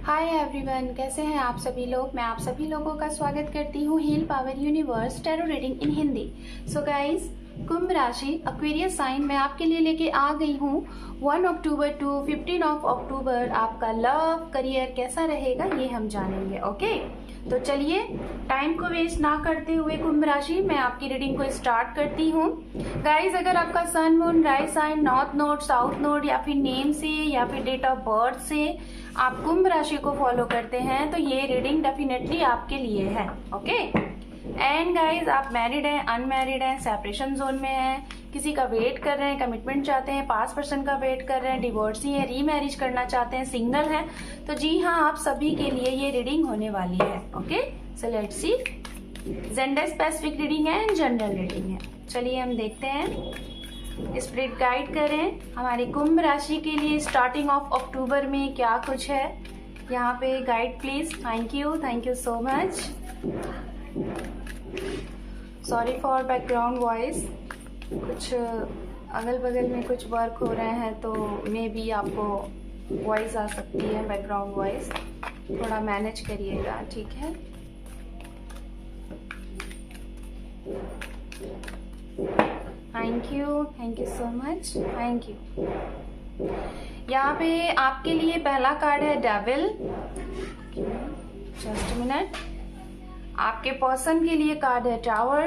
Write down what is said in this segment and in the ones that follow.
Hi everyone, कैसे हैं आप सभी लोग। मैं आप सभी लोगों का स्वागत करती हूँ heal power universe tarot reading in Hindi. So guys, कुंभ राशि एक्वेरियस साइन में आपके लिए लेके आ गई हूँ 1 अक्टूबर टू 15 अक्टूबर। आपका लव करियर कैसा रहेगा ये हम जानेंगे। ओके, तो चलिए टाइम को वेस्ट ना करते हुए कुंभ राशि मैं आपकी रीडिंग को स्टार्ट करती हूँ। गाइज, अगर आपका sun moon rise sign north node, south node या फिर नेम से या फिर डेट ऑफ बर्थ से आप कुंभ राशि को फॉलो करते हैं तो ये रीडिंग डेफिनेटली आपके लिए है। ओके, एंड गाइज, आप मैरिड हैं, अनमैरिड हैं, सेपरेशन जोन में हैं, किसी का वेट कर रहे हैं, कमिटमेंट चाहते हैं, पास पर्सन का वेट कर रहे हैं, डिवोर्सी है, रीमैरिज करना चाहते हैं, सिंगल हैं, तो जी हाँ, आप सभी के लिए ये रीडिंग होने वाली है। Okay, so let's see. Gender specific reading है एंड जनरल रीडिंग है। चलिए हम देखते हैं, स्पिरिट गाइड करें हमारी कुंभ राशि के लिए स्टार्टिंग ऑफ अक्टूबर में क्या कुछ है यहाँ पे। Guide please. Thank you so much. Sorry for background voice, कुछ अगल बगल में कुछ वर्क हो रहे हैं तो मे बी आपको वॉइस आ सकती है, बैकग्राउंड वॉइस, थोड़ा मैनेज करिएगा, ठीक है। Thank you so much, thank you. यहाँ पे आपके लिए पहला कार्ड है डेविल। Just minute. आपके पर्सन के लिए कार्ड है टावर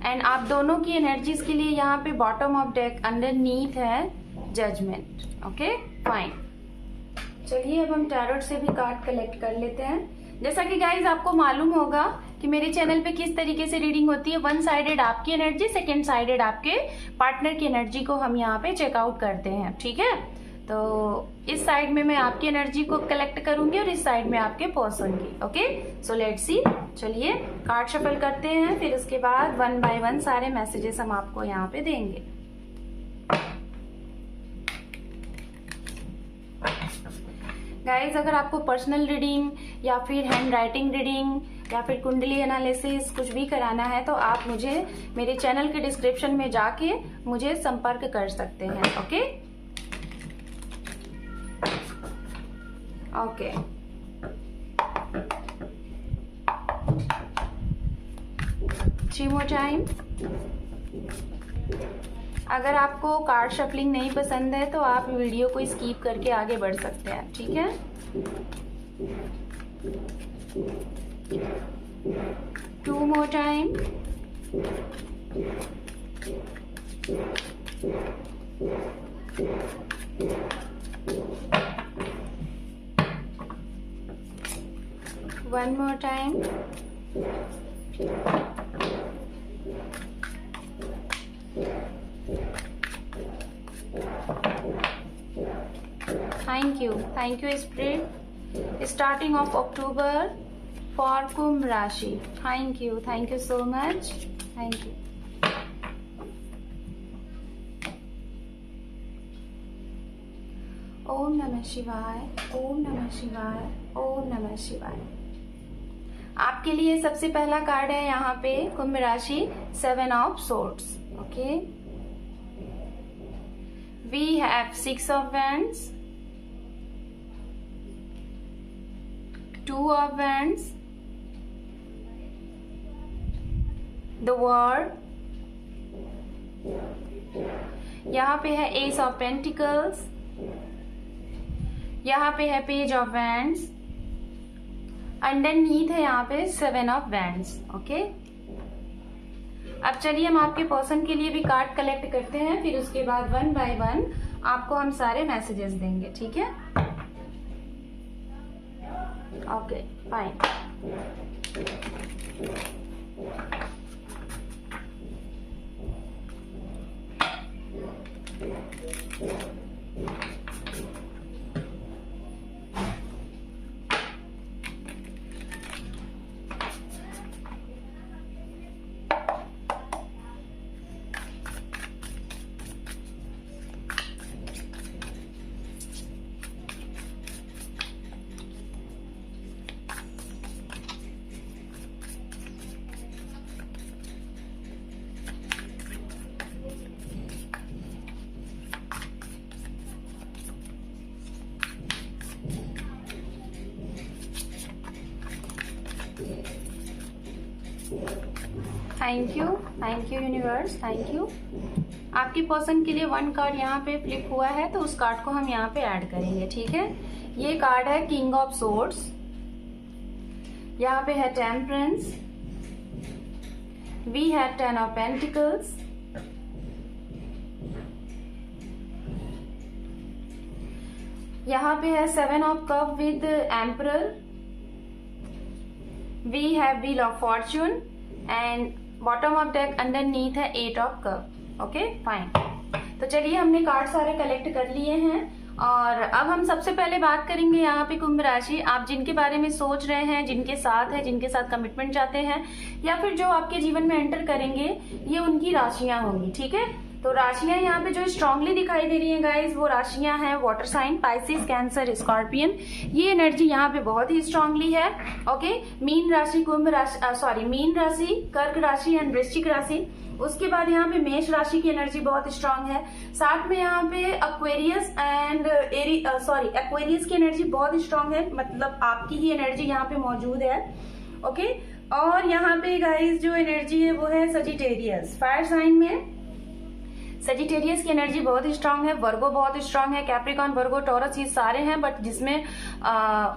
एंड आप दोनों की एनर्जीज के लिए यहाँ पे बॉटम ऑफ डेक अंडरनीथ है जजमेंट। Okay fine. चलिए अब हम टैरोट से भी कार्ड कलेक्ट कर लेते हैं। जैसा कि गाइज आपको मालूम होगा कि मेरे चैनल पे किस तरीके से रीडिंग होती है। वन साइडेड आपकी एनर्जी, सेकेंड साइडेड आपके पार्टनर की एनर्जी को हम यहाँ पे चेकआउट करते हैं, ठीक है। तो इस साइड में मैं आपकी एनर्जी को कलेक्ट करूंगी और इस साइड में आपके पर्सन की। Okay, so let's see. चलिए कार्ड शफल करते हैं, फिर उसके बाद वन बाय वन सारे मैसेजेस हम आपको यहाँ पे देंगे। गाइज, अगर आपको पर्सनल रीडिंग या फिर हैंड राइटिंग रीडिंग या फिर कुंडली एनालिसिस कुछ भी कराना है तो आप मुझे मेरे चैनल के डिस्क्रिप्शन में जाके मुझे संपर्क कर सकते हैं। Okay okay, three more time. अगर आपको कार्ड शफलिंग नहीं पसंद है तो आप वीडियो को स्किप करके आगे बढ़ सकते हैं, ठीक है। Two more time. One more time. Thank you spirit. Starting of October for कुंभ राशि। Thank you so much, thank you. ओम नमः शिवाय, ओम नमः शिवाय, ओम नमः शिवाय। आपके लिए सबसे पहला कार्ड है यहाँ पे कुंभ राशि, 7 of swords. Okay, we have 6 of wands, 2 of wands, the world, यहाँ पे है एस ऑफ पेंटिकल्स, यहाँ पे है पेज ऑफ वैंड्स, अंडरनीथ है यहाँ पे 7 ऑफ वैंड्स। ओके, अब चलिए हम आपके पर्सन के लिए भी कार्ड कलेक्ट करते हैं, फिर उसके बाद वन बाय वन आपको हम सारे मैसेजेस देंगे, ठीक है। Okay fine. Thank you universe, thank you. आपकी पर्सन के लिए 1 कार्ड यहाँ पे फ्लिप हुआ है, तो उस कार्ड को हम यहाँ पे ऐड करेंगे, ठीक है। ये कार्ड है किंग ऑफ सोर्ड्स, यहाँ पे है temperance, we have 10 of pentacles, यहाँ पे है 7 of cup with emperor, we have wheel of fortune and bottom of deck underneath है 8 ऑफ कप। Okay fine. तो चलिए हमने कार्ड सारे कलेक्ट कर लिए हैं और अब हम सबसे पहले बात करेंगे यहाँ पे कुंभ राशि, आप जिनके बारे में सोच रहे हैं, जिनके साथ है, जिनके साथ कमिटमेंट चाहते हैं या फिर जो आपके जीवन में एंटर करेंगे, ये उनकी राशियां होंगी, ठीक है। तो राशियां यहाँ पे जो स्ट्रांगली दिखाई दे रही हैं गाइस, वो राशियां हैं water sign, Pisces, Cancer, Scorpion. ये एनर्जी यहाँ पे बहुत ही स्ट्रांगली है। ओके, मीन राशि, कुंभ राशि, मीन राशि, कर्क राशि एंड वृश्चिक राशि। उसके बाद यहाँ पे मेष राशि की एनर्जी बहुत स्ट्रांग है। साथ में यहाँ पे एक्वेरियस एंड एक्वेरियस की एनर्जी बहुत स्ट्रांग है, मतलब आपकी ही एनर्जी यहाँ पे मौजूद है। ओके, और यहाँ पे गाइस जो एनर्जी है वो है सजिटेरियस, फायर साइन में सजिटेरियस की एनर्जी बहुत ही स्ट्रांग है। वर्गो बहुत स्ट्रांग है, कैप्रिकॉन, वर्गो, टॉरस, ये सारे हैं, बट जिसमें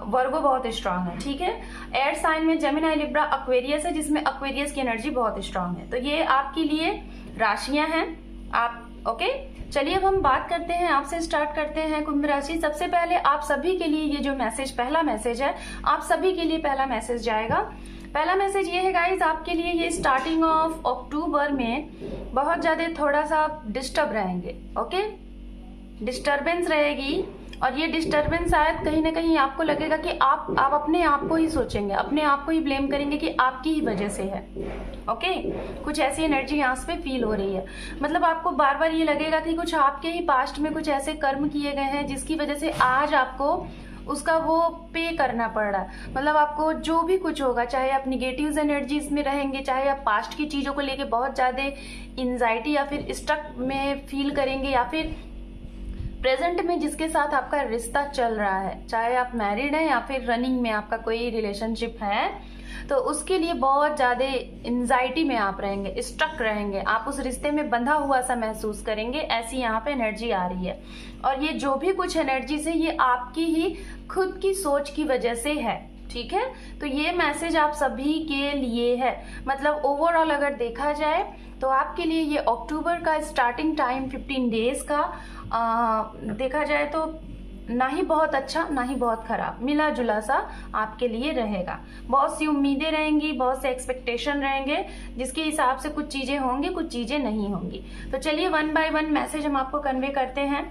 वर्गो बहुत स्ट्रांग है, ठीक है। एयर साइन में जेमिनी, लिब्रा, एक्वेरियस है, जिसमें एक्वेरियस की एनर्जी बहुत स्ट्रांग है। तो ये आपके लिए राशियां हैं आप। ओके, चलिए अब हम बात करते हैं, आपसे स्टार्ट करते हैं कुंभ राशि। सबसे पहले आप सभी के लिए ये जो मैसेज, पहला मैसेज है, आप सभी के लिए पहला मैसेज जाएगा। पहला मैसेज ये है गाइज, आपके लिए ये स्टार्टिंग ऑफ अक्टूबर में बहुत ज्यादा थोड़ा सा डिस्टर्ब रहेंगे। ओके, डिस्टर्बेंस रहेगी और ये डिस्टर्बेंस शायद कहीं ना कहीं आपको लगेगा कि आप अपने आप को ही सोचेंगे, अपने आप को ही ब्लेम करेंगे कि आपकी ही वजह से है। ओके, कुछ ऐसी एनर्जी यहाँ पे फील हो रही है, मतलब आपको बार बार ये लगेगा कि कुछ आपके ही पास्ट में कुछ ऐसे कर्म किए गए हैं जिसकी वजह से आज आपको उसका वो पे करना पड़ रहा है। मतलब आपको जो भी कुछ होगा, चाहे आप निगेटिव एनर्जीज में रहेंगे, चाहे आप पास्ट की चीजों को लेके बहुत ज्यादा एंजाइटी या फिर स्टक में फील करेंगे, या फिर प्रेजेंट में जिसके साथ आपका रिश्ता चल रहा है, चाहे आप मैरिड हैं या फिर रनिंग में आपका कोई रिलेशनशिप है, तो उसके लिए बहुत ज्यादा एंजाइटी में आप रहेंगे, स्टक रहेंगे, आप उस रिश्ते में बंधा हुआ सा महसूस करेंगे। ऐसी यहाँ पे एनर्जी आ रही है और ये जो भी कुछ एनर्जी से, ये आपकी ही खुद की सोच की वजह से है, ठीक है। तो ये मैसेज आप सभी के लिए है, मतलब ओवरऑल अगर देखा जाए तो आपके लिए ये अक्टूबर का स्टार्टिंग टाइम 15 डेज का देखा जाए तो ना ही बहुत अच्छा ना ही बहुत खराब, मिला जुला सा आपके लिए रहेगा। बहुत सी उम्मीदें रहेंगी, बहुत से एक्सपेक्टेशन रहेंगे, जिसके हिसाब से कुछ चीजें होंगी, कुछ चीजें नहीं होंगी। तो चलिए 1 बाय 1 मैसेज हम आपको कन्वे करते हैं।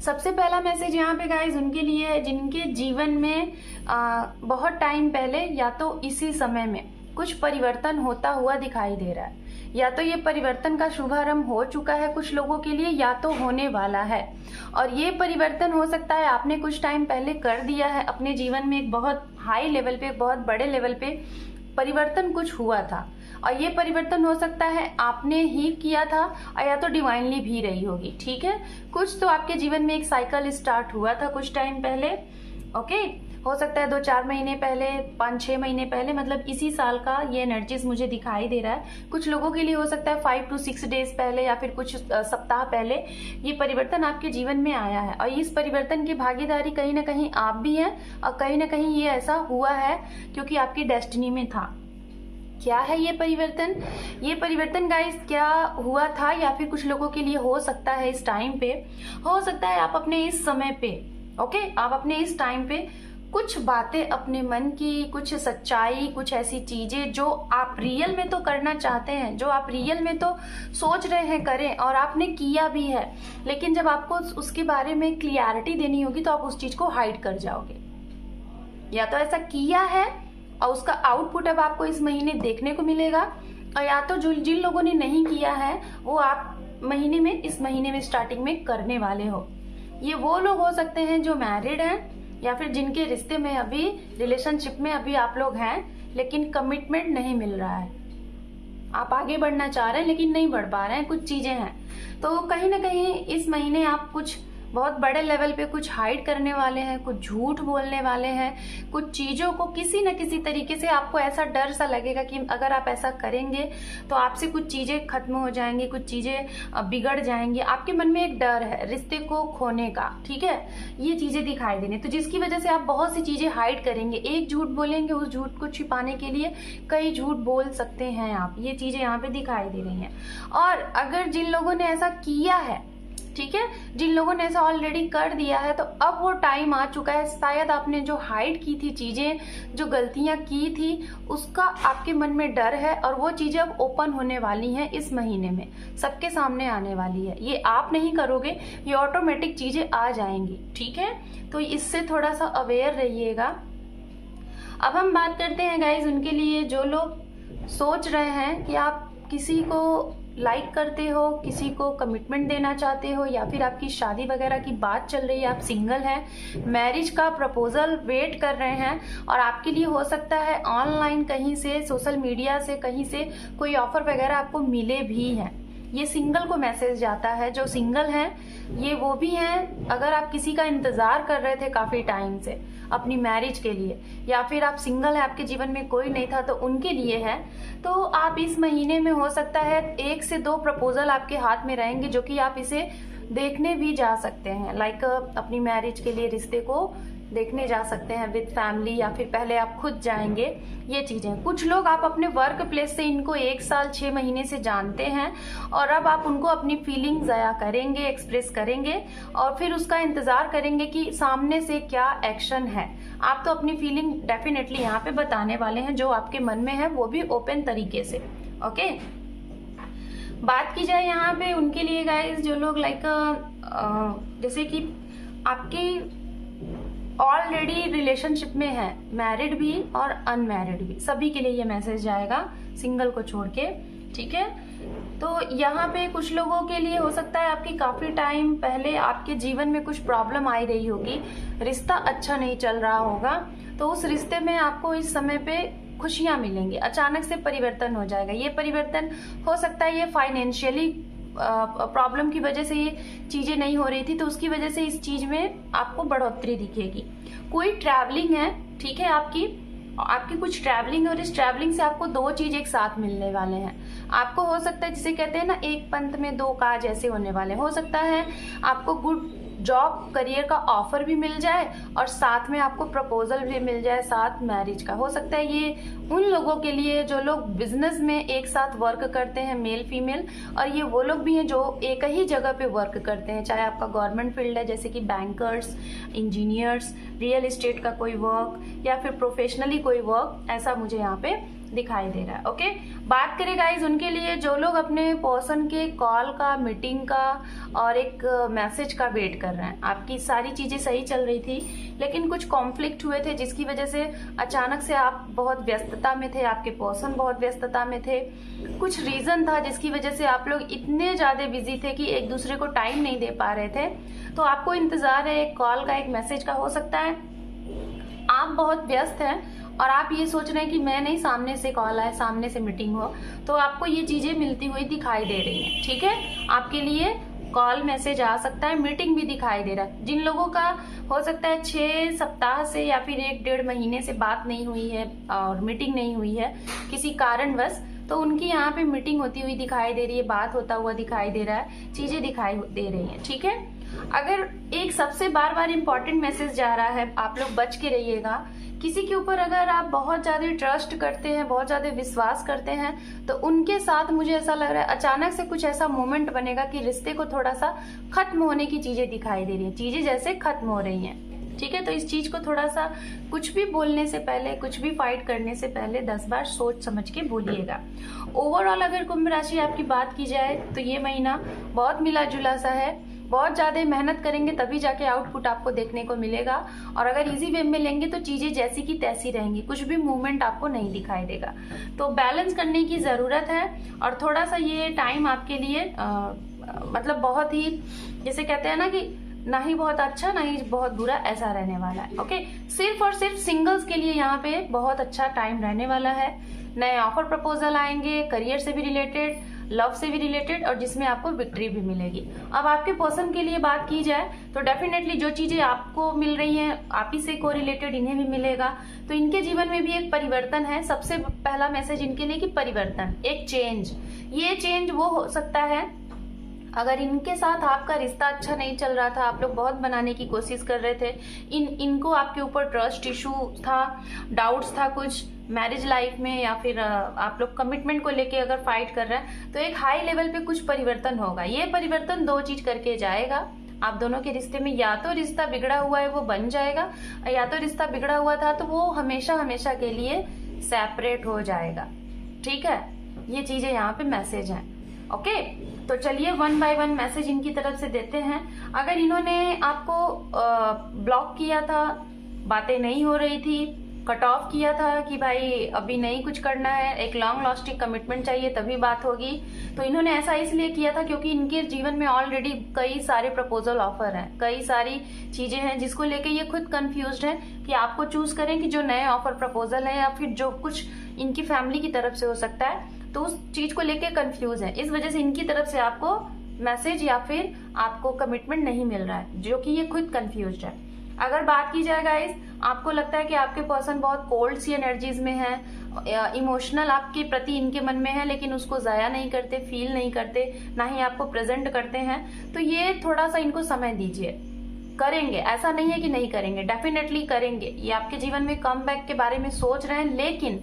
सबसे पहला मैसेज यहाँ पे गाइज उनके लिए है जिनके जीवन में बहुत टाइम पहले या तो इसी समय में कुछ परिवर्तन होता हुआ दिखाई दे रहा है, या तो ये परिवर्तन का शुभारंभ हो चुका है कुछ लोगों के लिए, या तो होने वाला है। और ये परिवर्तन हो सकता है आपने कुछ टाइम पहले कर दिया है अपने जीवन में, एक बहुत हाई लेवल पे, बहुत बड़े लेवल पे परिवर्तन कुछ हुआ था, और ये परिवर्तन हो सकता है आपने ही किया था या तो डिवाइनली भी रही होगी, ठीक है। कुछ तो आपके जीवन में एक साइकिल स्टार्ट हुआ था कुछ टाइम पहले। ओके, हो सकता है 2-4 महीने पहले, 5-6 महीने पहले, मतलब इसी साल का ये एनर्जीज मुझे दिखाई दे रहा है। कुछ लोगों के लिए हो सकता है 5 to 6 डेज पहले या फिर कुछ सप्ताह पहले ये परिवर्तन आपके जीवन में आया है, और इस परिवर्तन की भागीदारी कहीं ना कहीं आप भी हैं, और कहीं ना कहीं ये ऐसा हुआ है क्योंकि आपकी डेस्टिनी में था। क्या है ये परिवर्तन? ये परिवर्तन गाइस क्या हुआ था, या फिर कुछ लोगों के लिए हो सकता है इस टाइम पे, हो सकता है आप अपने इस समय पे, ओके, आप अपने इस टाइम पे कुछ बातें अपने मन की, कुछ सच्चाई, कुछ ऐसी चीजें जो आप रियल में तो करना चाहते हैं, जो आप रियल में तो सोच रहे हैं करें और आपने किया भी है, लेकिन जब आपको उसके बारे में क्लियरिटी देनी होगी तो आप उस चीज को हाइड कर जाओगे। या तो ऐसा किया है और उसका आउटपुट अब आपको इस महीने देखने को मिलेगा, और या तो जिन लोगों ने नहीं किया है वो आप इस महीने में स्टार्टिंग में करने वाले हो। ये वो लोग हो सकते हैं जो मैरिड हैं, या फिर जिनके रिश्ते में अभी, रिलेशनशिप में अभी आप लोग हैं लेकिन कमिटमेंट नहीं मिल रहा है, आप आगे बढ़ना चाह रहे हैं लेकिन नहीं बढ़ पा रहे हैं, कुछ चीजें हैं। तो कहीं ना कहीं इस महीने आप कुछ बहुत बड़े लेवल पे कुछ हाइड करने वाले हैं, कुछ झूठ बोलने वाले हैं, कुछ चीज़ों को किसी न किसी तरीके से आपको ऐसा डर सा लगेगा कि अगर आप ऐसा करेंगे तो आपसे कुछ चीज़ें खत्म हो जाएंगी, कुछ चीज़ें बिगड़ जाएंगी। आपके मन में एक डर है रिश्ते को खोने का, ठीक है, ये चीज़ें दिखाई देने, तो जिसकी वजह से आप बहुत सी चीज़ें हाइड करेंगे। एक झूठ बोलेंगे, उस झूठ को छिपाने के लिए कई झूठ बोल सकते हैं आप, ये चीज़ें यहाँ पे दिखाई दे रही हैं। और अगर जिन लोगों ने ऐसा किया है, ठीक है, जिन लोगों ने ऐसा ऑलरेडी कर दिया है, तो अब वो टाइम आ चुका है। शायद आपने जो हाइड की थी चीज़ें, जो गलतियां की थी, उसका आपके मन में डर है और वो चीज़ें अब ओपन होने वाली हैं इस महीने में, सबके सामने आने वाली है। ये आप नहीं करोगे, ये ऑटोमेटिक चीज़ें आ जाएंगी, ठीक है। तो इससे थोड़ा सा अवेयर रहिएगा। अब हम बात करते हैं गाइज उनके लिए जो लोग सोच रहे हैं कि आप किसी को लाइक करते हो, किसी को कमिटमेंट देना चाहते हो, या फिर आपकी शादी वगैरह की बात चल रही है, आप सिंगल हैं, मैरिज का प्रपोजल वेट कर रहे हैं, और आपके लिए हो सकता है ऑनलाइन कहीं से, सोशल मीडिया से कहीं से कोई ऑफर वगैरह आपको मिले भी हैं। ये सिंगल को मैसेज जाता है। जो सिंगल हैं ये वो भी हैं, अगर आप किसी का इंतजार कर रहे थे काफी टाइम से अपनी मैरिज के लिए, या फिर आप सिंगल है, आपके जीवन में कोई नहीं था, तो उनके लिए है। तो आप इस महीने में हो सकता है 1 से 2 प्रपोजल आपके हाथ में रहेंगे, जो कि आप इसे देखने भी जा सकते हैं, लाइक अपनी मैरिज के लिए रिश्ते को देखने जा सकते हैं विद फैमिली, या फिर पहले आप खुद जाएंगे, ये चीजें। कुछ लोग आप अपने वर्क प्लेस से इनको 1 साल 6 महीने से जानते हैं, और अब आप उनको अपनी फीलिंग ज़ाया करेंगे, एक्सप्रेस करेंगे, और फिर उसका इंतजार करेंगे कि सामने से क्या एक्शन है। आप तो अपनी फीलिंग डेफिनेटली यहाँ पे बताने वाले हैं, जो आपके मन में है, वो भी ओपन तरीके से, ओके। बात की जाए यहाँ पे उनके लिए गाइस, जो लोग लाइक जैसे कि आपके ऑलरेडी रिलेशनशिप में है, मैरिड भी और अनमैरिड भी, सभी के लिए ये मैसेज जाएगा, सिंगल को छोड़ के, ठीक है। तो यहाँ पे कुछ लोगों के लिए हो सकता है आपकी काफी टाइम पहले आपके जीवन में कुछ प्रॉब्लम आई रही होगी, रिश्ता अच्छा नहीं चल रहा होगा, तो उस रिश्ते में आपको इस समय पे खुशियां मिलेंगी, अचानक से परिवर्तन हो जाएगा। ये परिवर्तन हो सकता है ये फाइनेंशियली प्रॉब्लम की वजह से ये चीजें नहीं हो रही थी, तो उसकी वजह से इस चीज में आपको बढ़ोतरी दिखेगी। कोई ट्रैवलिंग है, ठीक है, आपकी कुछ ट्रैवलिंग, और इस ट्रैवलिंग से आपको 2 चीज एक साथ मिलने वाले हैं। आपको हो सकता है, जिसे कहते हैं ना, एक पंथ में 2 काज ऐसे होने वाले। हो सकता है आपको गुड जॉब, करियर का ऑफर भी मिल जाए, और साथ में आपको प्रपोजल भी मिल जाए साथ मैरिज का। हो सकता है ये उन लोगों के लिए जो लोग बिजनेस में एक साथ वर्क करते हैं, मेल फीमेल, और ये वो लोग भी हैं जो एक ही जगह पे वर्क करते हैं, चाहे आपका गवर्नमेंट फील्ड है जैसे कि बैंकर्स, इंजीनियर्स, रियल एस्टेट का कोई वर्क, या फिर प्रोफेशनली कोई वर्क, ऐसा मुझे यहाँ पे दिखाई दे रहा है, ओके। बात करें गाइज उनके लिए जो लोग अपने पर्सन के कॉल का, मीटिंग का और एक मैसेज का वेट कर रहे हैं। आपकी सारी चीजें सही चल रही थी, लेकिन कुछ कॉन्फ्लिक्ट हुए थे, जिसकी वजह से अचानक से आप बहुत व्यस्तता में थे, आपके पर्सन बहुत व्यस्तता में थे, कुछ रीजन था जिसकी वजह से आप लोग इतने ज्यादा बिजी थे कि एक दूसरे को टाइम नहीं दे पा रहे थे। तो आपको इंतजार है एक कॉल का, एक मैसेज का। हो सकता है आप बहुत व्यस्त हैं और आप ये सोच रहे हैं कि मैं नहीं, सामने से कॉल आए, सामने से मीटिंग हो, तो आपको ये चीजें मिलती हुई दिखाई दे रही हैं, ठीक है। आपके लिए कॉल, मैसेज आ सकता है, मीटिंग भी दिखाई दे रहा है। जिन लोगों का हो सकता है 6 सप्ताह से या फिर 1-1.5 महीने से बात नहीं हुई है और मीटिंग नहीं हुई है किसी कारणवश, तो उनकी यहाँ पे मीटिंग होती हुई दिखाई दे रही है, बात होता हुआ दिखाई दे रहा है, चीजें दिखाई दे रही हैं, ठीक है। अगर एक सबसे बार इंपॉर्टेंट मैसेज जा रहा है, आप लोग बच के रहिएगा। किसी के ऊपर अगर आप बहुत ज्यादा ट्रस्ट करते हैं, बहुत ज्यादा विश्वास करते हैं, तो उनके साथ मुझे ऐसा लग रहा है अचानक से कुछ ऐसा मोमेंट बनेगा कि रिश्ते को थोड़ा सा खत्म होने की चीजें दिखाई दे रही हैं, चीजें जैसे खत्म हो रही हैं, ठीक है। तो इस चीज को थोड़ा सा, कुछ भी बोलने से पहले, कुछ भी फाइट करने से पहले 10 बार सोच समझ के बोलिएगा। ओवरऑल अगर कुंभ राशि आपकी बात की जाए तो ये महीना बहुत मिला जुला सा है। बहुत ज्यादा मेहनत करेंगे तभी जाके आउटपुट आपको देखने को मिलेगा, और अगर इजी वे में लेंगे तो चीजें जैसी की तैसी रहेंगी, कुछ भी मूवमेंट आपको नहीं दिखाई देगा। तो बैलेंस करने की जरूरत है, और थोड़ा सा ये टाइम आपके लिए मतलब बहुत ही, जैसे कहते हैं ना कि ना ही बहुत अच्छा ना ही बहुत बुरा, ऐसा रहने वाला है, ओके। सिर्फ और सिर्फ सिंगल्स के लिए यहाँ पे बहुत अच्छा टाइम रहने वाला है। नए ऑफर प्रपोजल आएंगे, करियर से भी रिलेटेड, लव से भी रिलेटेड और जिसमें आपको विक्ट्री भी मिलेगी। अब आपके पर्सन के लिए बात की जाए तो डेफिनेटली जो चीजें आपको मिल रही हैं आप ही से को रिलेटेड इन्हें भी मिलेगा। तो इनके जीवन में भी एक परिवर्तन है। सबसे पहला मैसेज इनके लिए कि परिवर्तन, एक चेंज। ये चेंज वो हो सकता है अगर इनके साथ आपका रिश्ता अच्छा नहीं चल रहा था, आप लोग बहुत बनाने की कोशिश कर रहे थे, इनको आपके ऊपर ट्रस्ट इशू था, डाउट्स था कुछ मैरिज लाइफ में, या फिर आप लोग कमिटमेंट को लेके अगर फाइट कर रहे हैं, तो एक हाई लेवल पे कुछ परिवर्तन होगा। ये परिवर्तन दो चीज करके जाएगा आप दोनों के रिश्ते में। या तो रिश्ता बिगड़ा हुआ है वो बन जाएगा, या तो रिश्ता बिगड़ा हुआ था तो वो हमेशा हमेशा के लिए सेपरेट हो जाएगा। ठीक है, ये चीजें यहाँ पे मैसेज हैं। ओके, तो चलिए वन बाय वन मैसेज इनकी तरफ से देते हैं। अगर इन्होंने आपको ब्लॉक किया था, बातें नहीं हो रही थी, कट ऑफ किया था कि भाई अभी नहीं कुछ करना है, एक लॉन्ग लास्टिंग कमिटमेंट चाहिए तभी बात होगी, तो इन्होंने ऐसा इसलिए किया था क्योंकि इनके जीवन में ऑलरेडी कई सारे प्रपोजल ऑफर हैं, कई सारी चीजें हैं जिसको लेके ये खुद कंफ्यूज्ड है कि आपको चूज करें कि जो नए ऑफर प्रपोजल है या फिर जो कुछ इनकी फैमिली की तरफ से हो सकता है, तो उस चीज को लेके कंफ्यूज है। इस वजह से इनकी तरफ से आपको मैसेज या फिर आपको कमिटमेंट नहीं मिल रहा है, जो कि ये खुद कंफ्यूज्ड है। अगर बात की जाए गाइस, आपको लगता है कि आपके पर्सन बहुत कोल्ड सी एनर्जीज में है, इमोशनल आपके प्रति इनके मन में है, लेकिन उसको जाया नहीं करते, फील नहीं करते, ना ही आपको प्रेजेंट करते हैं। तो ये थोड़ा सा इनको समय दीजिए, करेंगे, ऐसा नहीं है कि नहीं करेंगे, डेफिनेटली करेंगे। ये आपके जीवन में कम बैक के बारे में सोच रहे हैं, लेकिन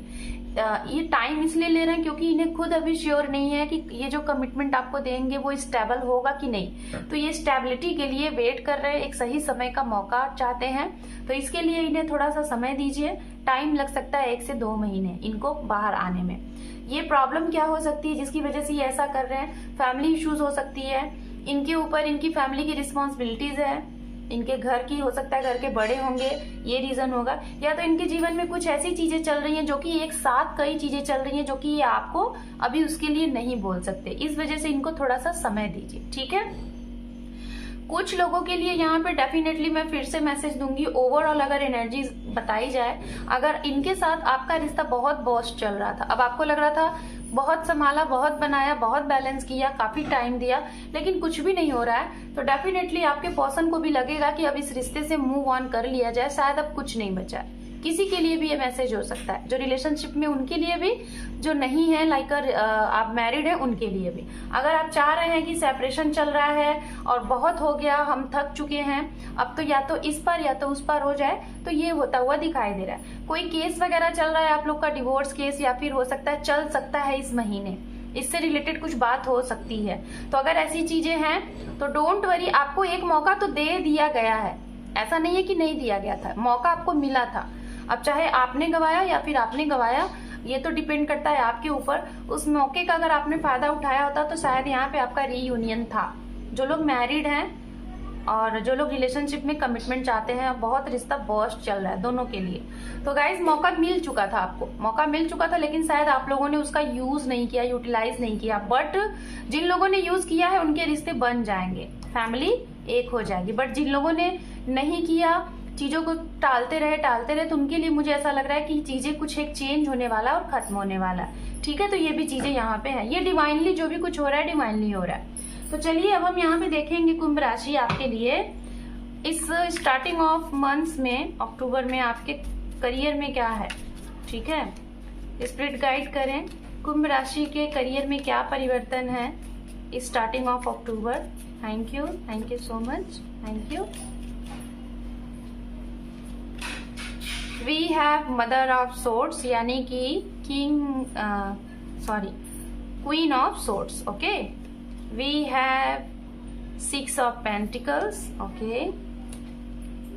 ये टाइम इसलिए ले रहे हैं क्योंकि इन्हें खुद अभी श्योर नहीं है कि ये जो कमिटमेंट आपको देंगे वो स्टेबल होगा कि नहीं। तो ये स्टेबिलिटी के लिए वेट कर रहे हैं, एक सही समय का मौका चाहते हैं। तो इसके लिए इन्हें थोड़ा सा समय दीजिए, टाइम लग सकता है 1 से 2 महीने इनको बाहर आने में। ये प्रॉब्लम क्या हो सकती है जिसकी वजह से ये ऐसा कर रहे हैं? फैमिली इश्यूज हो सकती है, इनके ऊपर इनकी फैमिली की रिस्पॉन्सिबिलिटीज है, इनके घर की हो सकता है, घर के बड़े होंगे, ये रीजन होगा। या तो इनके जीवन में कुछ ऐसी चीजें चल रही हैं जो कि एक साथ कई चीजें चल रही हैं जो कि ये आपको अभी उसके लिए नहीं बोल सकते। इस वजह से इनको थोड़ा सा समय दीजिए, ठीक है। कुछ लोगों के लिए यहाँ पे डेफिनेटली मैं फिर से मैसेज दूंगी, ओवरऑल अगर एनर्जी बताई जाए, अगर इनके साथ आपका रिश्ता बहुत बॉस्ट चल रहा था, अब आपको लग रहा था बहुत संभाला, बहुत बनाया, बहुत बैलेंस किया, काफी टाइम दिया, लेकिन कुछ भी नहीं हो रहा है, तो डेफिनेटली आपके पर्सन को भी लगेगा कि अब इस रिश्ते से मूव ऑन कर लिया जाए, शायद अब कुछ नहीं बचा है। किसी के लिए भी ये मैसेज हो सकता है, जो रिलेशनशिप में उनके लिए भी, जो नहीं है लाइक आप मैरिड है उनके लिए भी। अगर आप चाह रहे हैं कि सेपरेशन चल रहा है और बहुत हो गया, हम थक चुके हैं, अब तो या तो इस पर या तो उस पर हो जाए, तो ये होता हुआ दिखाई दे रहा है। कोई केस वगैरह चल रहा है आप लोग का, डिवोर्स केस, या फिर हो सकता है चल सकता है इस महीने, इससे रिलेटेड कुछ बात हो सकती है। तो अगर ऐसी चीजें हैं तो डोंट वरी, आपको एक मौका तो दे दिया गया है, ऐसा नहीं है कि नहीं दिया गया था, मौका आपको मिला था। अब चाहे आपने गवाया या फिर आपने गवाया, ये तो डिपेंड करता है आपके ऊपर। उस मौके का अगर आपने फायदा उठाया होता तो शायद यहाँ पे आपका रीयूनियन था। जो लोग मैरिड हैं और जो लोग रिलेशनशिप में कमिटमेंट चाहते हैं, बहुत रिश्ता बॉस्ट चल रहा है दोनों के लिए। तो गाइज मौका मिल चुका था, आपको मौका मिल चुका था, लेकिन शायद आप लोगों ने उसका यूज नहीं किया, यूटिलाइज नहीं किया। बट जिन लोगों ने यूज किया है उनके रिश्ते बन जाएंगे, फैमिली एक हो जाएगी। बट जिन लोगों ने नहीं किया, चीजों को टालते रहे, तो उनके लिए मुझे ऐसा लग रहा है कि चीजें कुछ एक चेंज होने वाला है और खत्म होने वाला है, ठीक है। तो ये भी चीजें यहाँ पे है, ये डिवाइनली जो भी कुछ हो रहा है डिवाइनली हो रहा है। तो चलिए अब हम यहाँ पे देखेंगे कुंभ राशि आपके लिए इस स्टार्टिंग ऑफ मंथ्स में, अक्टूबर में आपके करियर में क्या है, ठीक है। स्पिरिट गाइड करें कुंभ राशि के करियर में क्या परिवर्तन है इस starting of October. Thank you so much, thank you. We have mother of swords, यानी कि queen of swords, okay. We have 6 of pentacles, okay.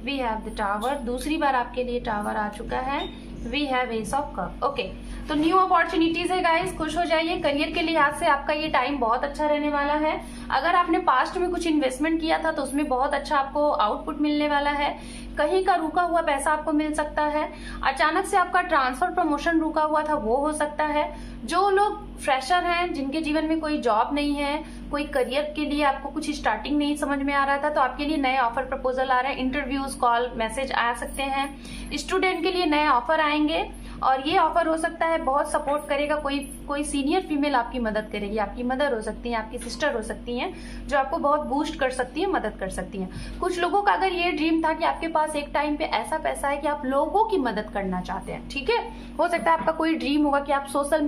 We have the tower, दूसरी बार आपके लिए टावर आ चुका है। We have ace of cup, okay. तो न्यू अपॉर्चुनिटीज है गाइस, खुश हो जाइए। करियर के लिहाज से आपका ये टाइम बहुत अच्छा रहने वाला है। अगर आपने पास्ट में कुछ इन्वेस्टमेंट किया था तो उसमें बहुत अच्छा आपको आउटपुट मिलने वाला है। कहीं का रुका हुआ पैसा आपको मिल सकता है। अचानक से आपका ट्रांसफर प्रमोशन रुका हुआ था वो हो सकता है। जो लोग फ्रेशर हैं, जिनके जीवन में कोई जॉब नहीं है, कोई करियर के लिए आपको कुछ स्टार्टिंग नहीं समझ में आ रहा था, तो आपके लिए नए ऑफर प्रपोजल आ रहे हैं, इंटरव्यूज, कॉल, मैसेज आ सकते हैं। स्टूडेंट के लिए नए ऑफर आएंगे और ये ऑफर हो सकता है बहुत सपोर्ट करेगा, कोई कोई सीनियर फीमेल आपकी मदद करेगी, आपकी मदर हो सकती है, आपकी सिस्टर हो सकती हैं, जो आपको बहुत बूस्ट कर सकती है, मदद कर सकती हैं। कुछ लोगों का अगर ये ड्रीम था कि आपके पास एक टाइम पे ऐसा पैसा है कि आप लोगों की मदद करना चाहते हैं, ठीक है, हो सकता है आपका कोई ड्रीम होगा कि आप सोशल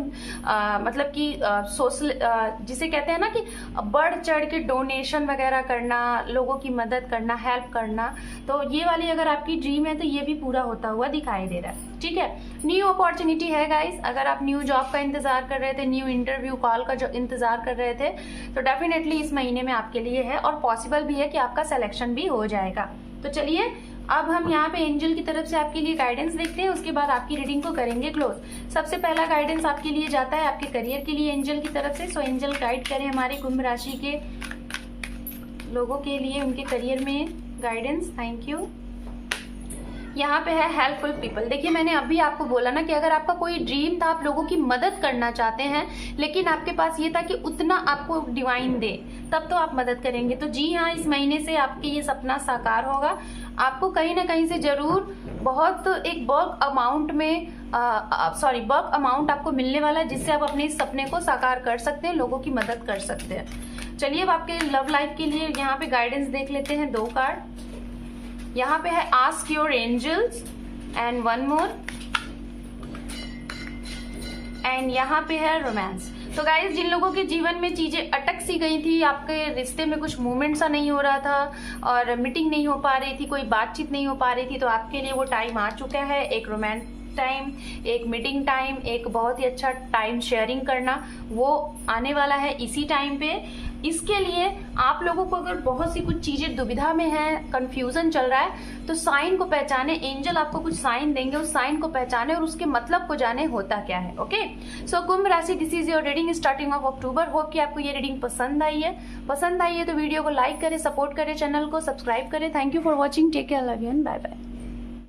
मतलब कि सोशल जिसे कहते हैं ना कि बढ़ चढ़ के डोनेशन वगैरह करना, लोगों की मदद करना, हेल्प करना, तो ये वाली अगर आपकी ड्रीम है तो ये भी पूरा होता हुआ दिखाई दे रहा है, ठीक है। न्यू अपॉर्चुनिटी है गाइस, अगर आप न्यू जॉब का इंतजार कर रहे थे, न्यू इंटरव्यू कॉल का जो इंतजार कर रहे थे, तो डेफिनेटली इस महीने में आपके लिए है और पॉसिबल भी है कि आपका सिलेक्शन भी हो जाएगा। तो चलिए अब हम यहाँ पे एंजल की तरफ से आपके लिए गाइडेंस देखते हैं, उसके बाद आपकी रीडिंग को करेंगे क्लोज। सबसे पहला गाइडेंस आपके लिए जाता है आपके करियर के लिए एंजल की तरफ से। सो एंजल गाइड करें हमारे कुंभ राशि के लोगों के लिए उनके करियर में गाइडेंस। Thank you. यहाँ पे है हेल्पफुल पीपल। देखिए मैंने अभी आपको बोला ना कि अगर आपका कोई ड्रीम था, आप लोगों की मदद करना चाहते हैं, लेकिन आपके पास ये था कि उतना आपको डिवाइन दे, तब तो आप मदद करेंगे। तो जी हाँ, इस महीने से आपके ये सपना साकार होगा। आपको कहीं ना कहीं से जरूर बहुत एक बल्क अमाउंट में बल्क अमाउंट आपको मिलने वाला है, जिससे आप अपने इस सपने को साकार कर सकते हैं, लोगों की मदद कर सकते हैं। चलिए अब आपके लव लाइफ के लिए यहाँ पे गाइडेंस देख लेते हैं, 2 कार्ड। यहाँ पे है ask your angels and 1 more, and यहाँ पे है रोमांस। तो गाइज जिन लोगों के जीवन में चीजें अटक सी गई थी, आपके रिश्ते में कुछ मूवमेंट सा नहीं हो रहा था और मीटिंग नहीं हो पा रही थी, कोई बातचीत नहीं हो पा रही थी, तो आपके लिए वो टाइम आ चुका है। एक रोमांस टाइम, एक मीटिंग टाइम, एक बहुत ही अच्छा टाइम शेयरिंग करना, वो आने वाला है इसी टाइम पे। इसके लिए आप लोगों को अगर बहुत सी कुछ चीजें दुविधा में है, कंफ्यूजन चल रहा है, तो साइन को पहचाने। एंजल आपको कुछ साइन देंगे, उस साइन को पहचाने और उसके मतलब को जाने होता क्या है। ओके, सो कुंभ राशि, this is your reading starting of October. Hope कि आपको ये रीडिंग पसंद आई है। पसंद आई है तो वीडियो को लाइक करें, सपोर्ट करें, चैनल को सब्सक्राइब करें। Thank you for watching, take care, love you and bye bye.